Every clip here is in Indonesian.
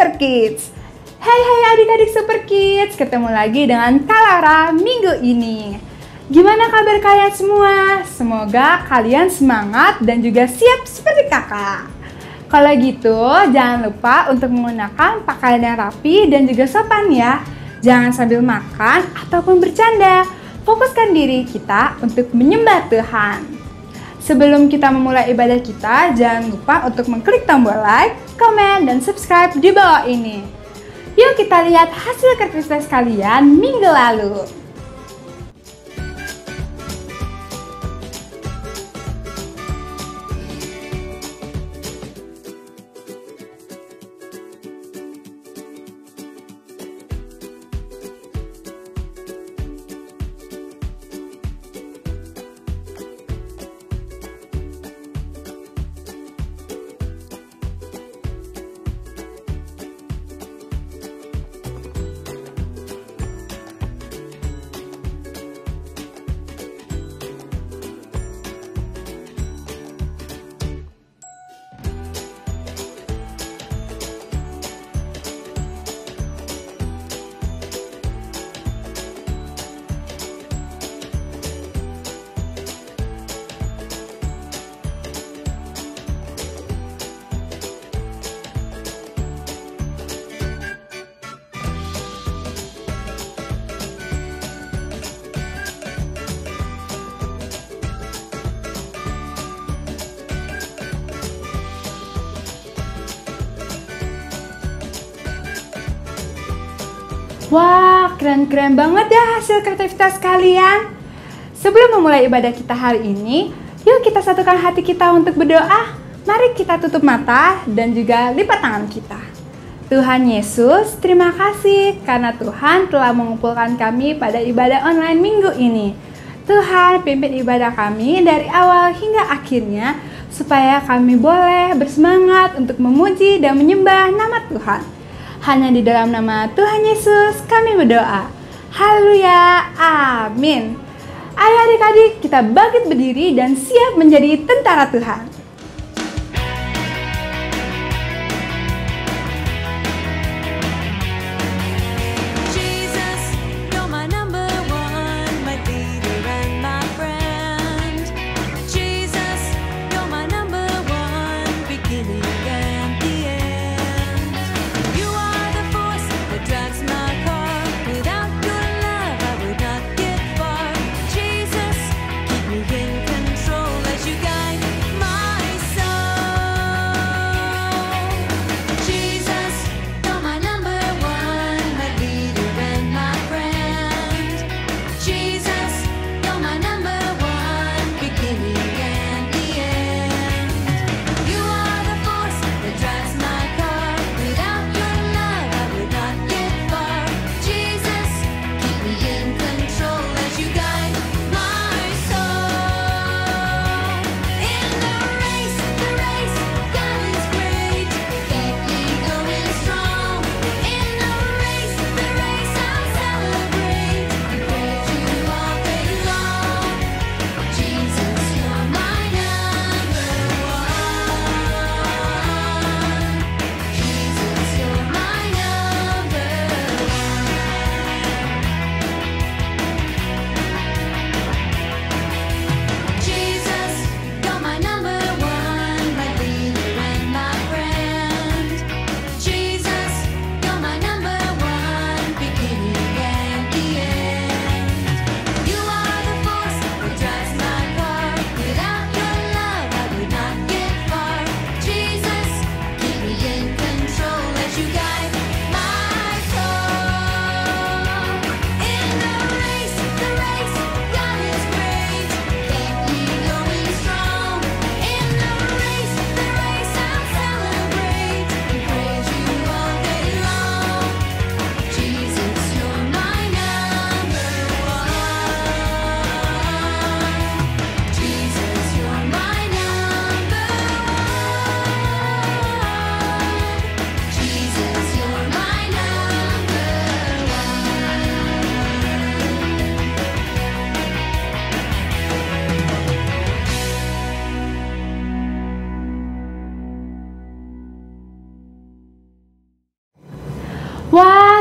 Super Kids. Hai adik-adik Super Kids, ketemu lagi dengan Kak Lara minggu ini. Gimana kabar kalian semua? Semoga kalian semangat dan juga siap seperti kakak. Kalau gitu, jangan lupa untuk menggunakan pakaian yang rapi dan juga sopan ya. Jangan sambil makan ataupun bercanda. Fokuskan diri kita untuk menyembah Tuhan. Sebelum kita memulai ibadah kita, jangan lupa untuk mengklik tombol like, komen, dan subscribe di bawah ini. Yuk kita lihat hasil kreativitas kalian minggu lalu. Wah, keren-keren banget ya hasil kreativitas kalian. Sebelum memulai ibadah kita hari ini, yuk kita satukan hati kita untuk berdoa. Mari kita tutup mata dan juga lipat tangan kita. Tuhan Yesus, terima kasih karena Tuhan telah mengumpulkan kami pada ibadah online minggu ini. Tuhan, pimpin ibadah kami dari awal hingga akhirnya, supaya kami boleh bersemangat untuk memuji dan menyembah nama Tuhan. Hanya di dalam nama Tuhan Yesus kami berdoa. Haleluya, amin. Ayo adik-adik, kita bangkit berdiri dan siap menjadi tentara Tuhan. In control as you guide my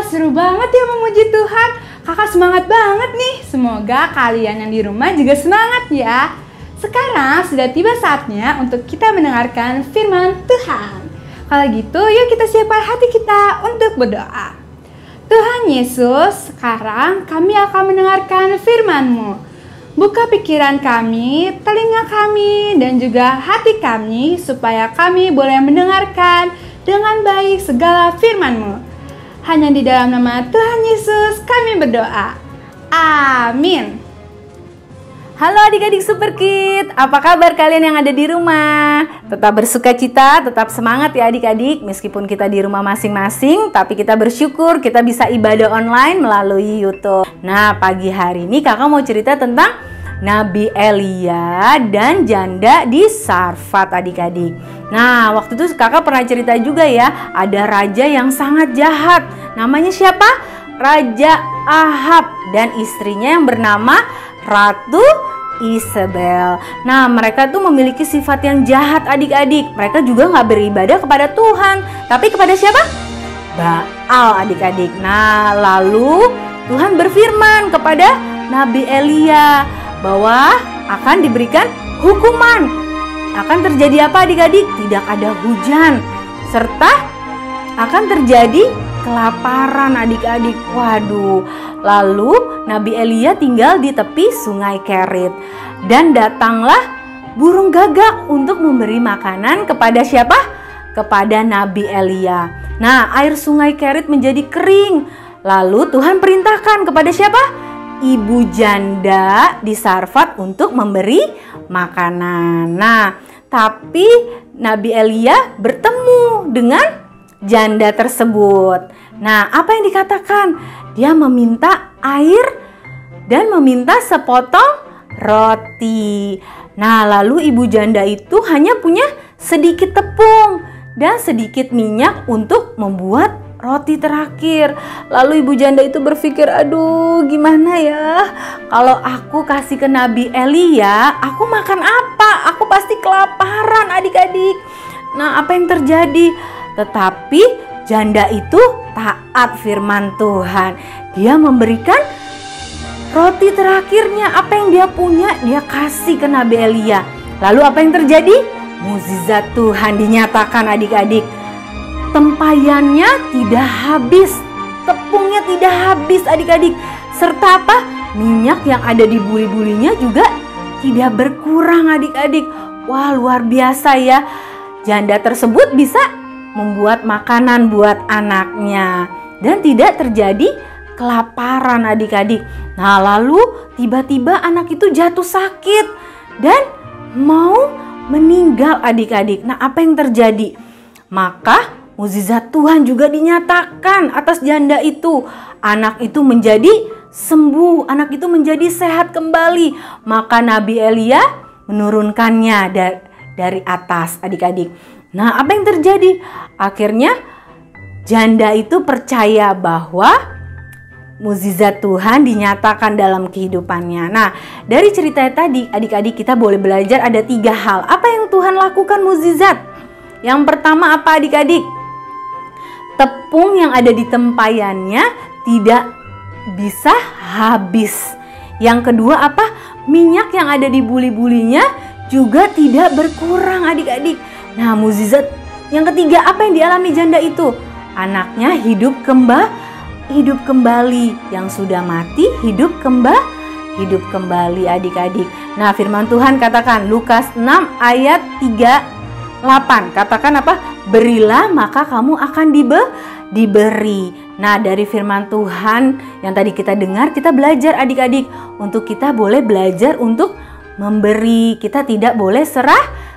seru banget ya memuji Tuhan. Kakak semangat banget nih. Semoga kalian yang di rumah juga semangat ya. Sekarang sudah tiba saatnya untuk kita mendengarkan firman Tuhan. Kalau gitu, yuk kita siapkan hati kita untuk berdoa. Tuhan Yesus, sekarang kami akan mendengarkan firman-Mu. Buka pikiran kami, telinga kami, dan juga hati kami supaya kami boleh mendengarkan dengan baik segala firman-Mu. Hanya di dalam nama Tuhan Yesus kami berdoa. Amin. Halo adik-adik Super Kid, apa kabar kalian yang ada di rumah? Tetap bersukacita, tetap semangat ya adik-adik. Meskipun kita di rumah masing-masing, tapi kita bersyukur kita bisa ibadah online melalui YouTube. Nah, pagi hari ini kakak mau cerita tentang Nabi Elia dan janda di Sarfat adik-adik. Nah, waktu itu kakak pernah cerita juga ya, ada raja yang sangat jahat. Namanya siapa? Raja Ahab dan istrinya yang bernama Ratu Isabel. Nah, mereka tuh memiliki sifat yang jahat adik-adik. Mereka juga nggak beribadah kepada Tuhan, tapi kepada siapa? Baal adik-adik. Nah, lalu Tuhan berfirman kepada Nabi Elia bahwa akan diberikan hukuman. Akan terjadi apa adik-adik? Tidak ada hujan, serta akan terjadi kelaparan adik-adik. Waduh. Lalu Nabi Elia tinggal di tepi sungai Kerit. Dan datanglah burung gagak untuk memberi makanan kepada siapa? Kepada Nabi Elia. Nah, air sungai Kerit menjadi kering. Lalu Tuhan perintahkan kepada siapa? Ibu janda di Sarfat untuk memberi makanan. Nah, tapi Nabi Elia bertemu dengan janda tersebut. Nah, apa yang dikatakan? Dia meminta air dan meminta sepotong roti. Nah, lalu ibu janda itu hanya punya sedikit tepung dan sedikit minyak untuk membuat roti terakhir. Lalu ibu janda itu berpikir, aduh gimana ya, kalau aku kasih ke Nabi Elia, aku makan apa? Aku pasti kelaparan adik-adik. Nah, apa yang terjadi? Tetapi janda itu taat firman Tuhan. Dia memberikan roti terakhirnya. Apa yang dia punya, dia kasih ke Nabi Elia. Lalu apa yang terjadi? Mukjizat Tuhan dinyatakan adik-adik. Tempayannya tidak habis, tepungnya tidak habis adik-adik. Serta apa? Minyak yang ada di buli-bulinya juga tidak berkurang adik-adik. Wah, luar biasa ya. Janda tersebut bisa membuat makanan buat anaknya dan tidak terjadi kelaparan adik-adik. Nah, lalu tiba-tiba anak itu jatuh sakit dan mau meninggal adik-adik. Nah, apa yang terjadi? Maka mukjizat Tuhan juga dinyatakan atas janda itu. Anak itu menjadi sembuh, anak itu menjadi sehat kembali. Maka Nabi Elia menurunkannya dari atas adik-adik. Nah, apa yang terjadi? Akhirnya janda itu percaya bahwa mukjizat Tuhan dinyatakan dalam kehidupannya. Nah, dari cerita tadi adik-adik kita boleh belajar ada 3 hal. Apa yang Tuhan lakukan mukjizat? Yang pertama apa adik-adik? Tepung yang ada di tempayannya tidak bisa habis. Yang kedua apa? Minyak yang ada di buli-bulinya juga tidak berkurang adik-adik. Nah, mukjizat yang ketiga apa yang dialami janda itu? Anaknya hidup kembali, yang sudah mati hidup kembali adik-adik. Nah, firman Tuhan katakan Lukas 6 ayat 38. Katakan apa? Berilah maka kamu akan diberi. Nah, dari firman Tuhan yang tadi kita dengar, kita belajar adik-adik untuk kita boleh belajar untuk memberi. Kita tidak boleh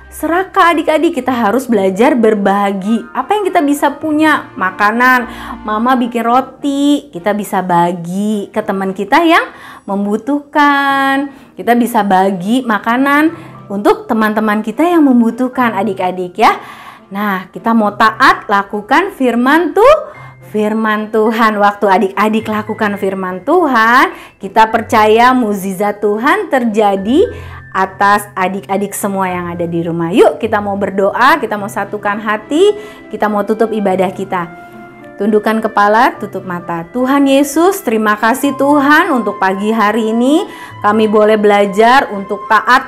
serakah adik-adik, kita harus belajar berbagi. Apa yang kita bisa punya? Makanan, mama bikin roti, kita bisa bagi ke teman kita yang membutuhkan. Kita bisa bagi makanan untuk teman-teman kita yang membutuhkan adik-adik ya. Nah, kita mau taat lakukan firman Tuhan. Waktu adik-adik lakukan firman Tuhan, kita percaya mukjizat Tuhan terjadi atas adik-adik semua yang ada di rumah. Yuk kita mau berdoa, kita mau satukan hati, kita mau tutup ibadah kita. Tundukkan kepala, tutup mata. Tuhan Yesus, terima kasih Tuhan untuk pagi hari ini kami boleh belajar untuk taat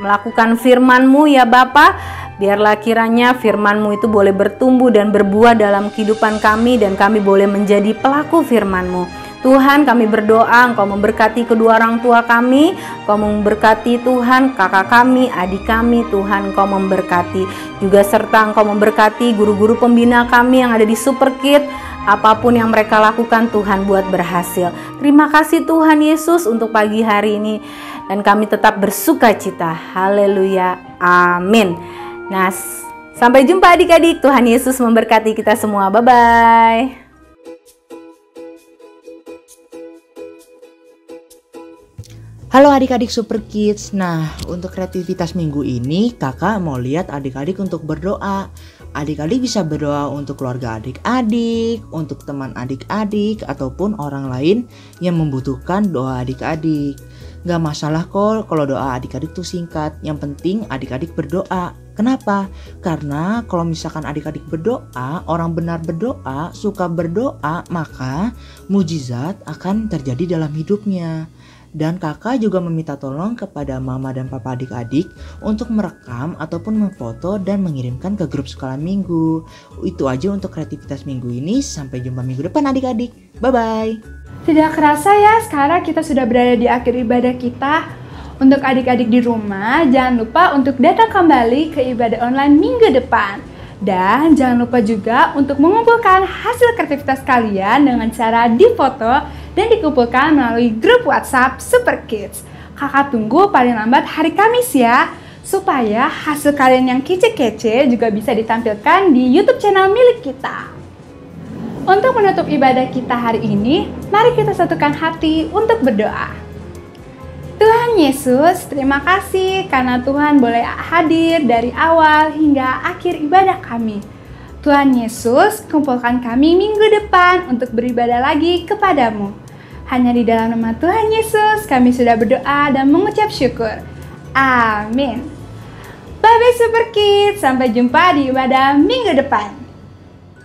melakukan firman-Mu ya Bapa. Biarlah kiranya firman-Mu itu boleh bertumbuh dan berbuah dalam kehidupan kami dan kami boleh menjadi pelaku firman-Mu. Tuhan, kami berdoa Engkau memberkati kedua orang tua kami, Engkau memberkati Tuhan kakak kami, adik kami, Tuhan Engkau memberkati. Juga serta Engkau memberkati guru-guru pembina kami yang ada di Super Kids. Apapun yang mereka lakukan Tuhan buat berhasil. Terima kasih Tuhan Yesus untuk pagi hari ini. Dan kami tetap bersuka cita. Haleluya. Amin. Nah, sampai jumpa adik-adik. Tuhan Yesus memberkati kita semua. Bye-bye. Halo adik-adik Super Kids. Nah, untuk kreativitas minggu ini kakak mau lihat adik-adik untuk berdoa. Adik-adik bisa berdoa untuk keluarga adik-adik, untuk teman adik-adik, ataupun orang lain yang membutuhkan doa adik-adik. Gak masalah kok kalau doa adik-adik tuh singkat. Yang penting adik-adik berdoa. Kenapa? Karena kalau misalkan adik-adik berdoa, orang benar berdoa, suka berdoa, maka mujizat akan terjadi dalam hidupnya. Dan kakak juga meminta tolong kepada mama dan papa adik-adik untuk merekam ataupun memfoto dan mengirimkan ke grup sekolah minggu. Itu aja untuk kreativitas minggu ini. Sampai jumpa minggu depan adik-adik. Bye-bye. Tidak kerasa ya, sekarang kita sudah berada di akhir ibadah kita. Untuk adik-adik di rumah, jangan lupa untuk datang kembali ke ibadah online minggu depan. Dan jangan lupa juga untuk mengumpulkan hasil kreativitas kalian dengan cara difoto dan dikumpulkan melalui grup WhatsApp Super Kids. Kakak tunggu paling lambat hari Kamis ya, supaya hasil kalian yang kece-kece juga bisa ditampilkan di YouTube channel milik kita. Untuk menutup ibadah kita hari ini, mari kita satukan hati untuk berdoa. Tuhan Yesus, terima kasih karena Tuhan boleh hadir dari awal hingga akhir ibadah kami. Tuhan Yesus, kumpulkan kami minggu depan untuk beribadah lagi kepadamu. Hanya di dalam nama Tuhan Yesus kami sudah berdoa dan mengucap syukur. Amin. Bye-bye Super Kids, sampai jumpa di ibadah minggu depan.